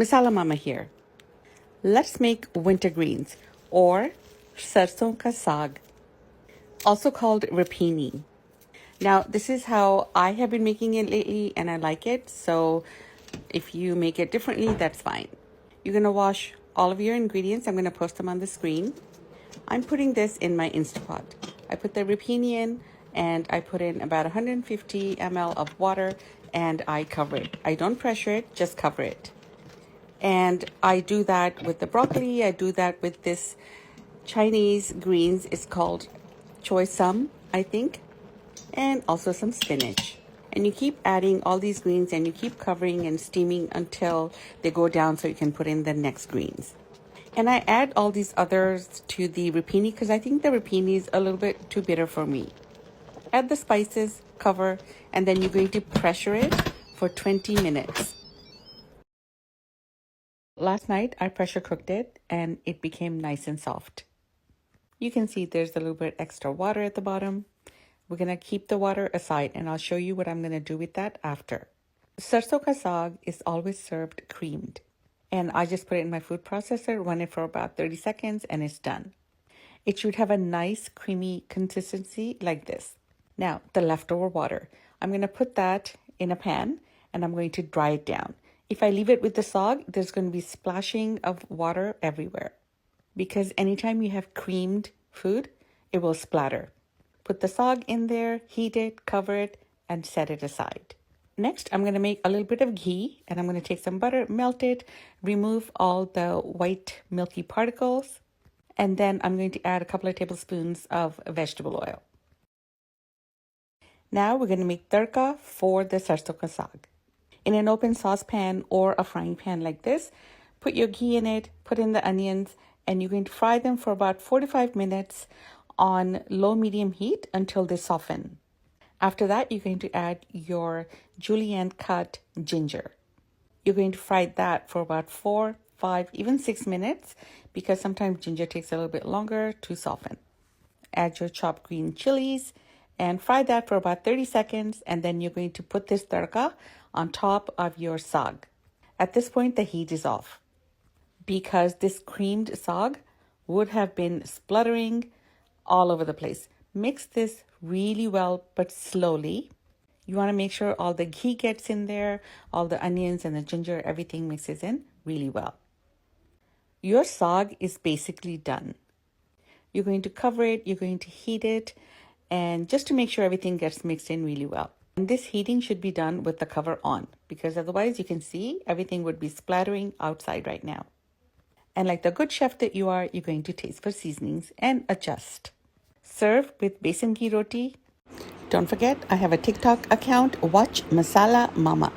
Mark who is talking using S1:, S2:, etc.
S1: Masala Mama here. Let's make winter greens or Sarson ka saag, also called rapini. Now, this is how I have been making it lately and I like it. So if you make it differently, that's fine. You're going to wash all of your ingredients. I'm going to post them on the screen. I'm putting this in my Instapot. I put the rapini in and I put in about 150 ml of water and I cover it. I don't pressure it, just cover it. And I do that with the broccoli. I do that with this Chinese greens. It's called choy sum, I think, and also some spinach. And you keep adding all these greens and you keep covering and steaming until they go down so you can put in the next greens. And I add all these others to the rapini because I think the rapini is a little bit too bitter for me. Add the spices, cover, and then you're going to pressure it for 20 minutes. Last night I pressure cooked it and it became nice and soft. You can see there's a little bit extra water at the bottom. We're going to keep the water aside and I'll show you what I'm going to do with that after. Sarson ka saag is always served creamed. And I just put it in my food processor, run it for about 30 seconds and it's done. It should have a nice creamy consistency like this. Now, the leftover water. I'm going to put that in a pan and I'm going to dry it down. If I leave it with the saag, there's going to be splashing of water everywhere. Because anytime you have creamed food, it will splatter. Put the saag in there, heat it, cover it, and set it aside. Next, I'm going to make a little bit of ghee, and I'm going to take some butter, melt it, remove all the white milky particles, and then I'm going to add a couple of tablespoons of vegetable oil. Now we're going to make tadka for the sarson ka saag. In an open saucepan or a frying pan like this, put your ghee in it, put in the onions, and you're going to fry them for about 45 minutes on low-medium heat until they soften. After that, you're going to add your julienne cut ginger. You're going to fry that for about 4, 5, even 6 minutes because sometimes ginger takes a little bit longer to soften. Add your chopped green chilies and fry that for about 30 seconds and then you're going to put this tadka on top of your saag. At this point, the heat is off because this creamed saag would have been spluttering all over the place. Mix this really well, but slowly. You want to make sure all the ghee gets in there, all the onions and the ginger, everything mixes in really well. Your saag is basically done. You're going to cover it, you're going to heat it, and just to make sure everything gets mixed in really well. And this heating should be done with the cover on because otherwise you can see everything would be splattering outside right now. And like the good chef that you are, you're going to taste for seasonings and adjust. Serve with besan ghee roti. Don't forget, I have a TikTok account, Watch Masala Mama.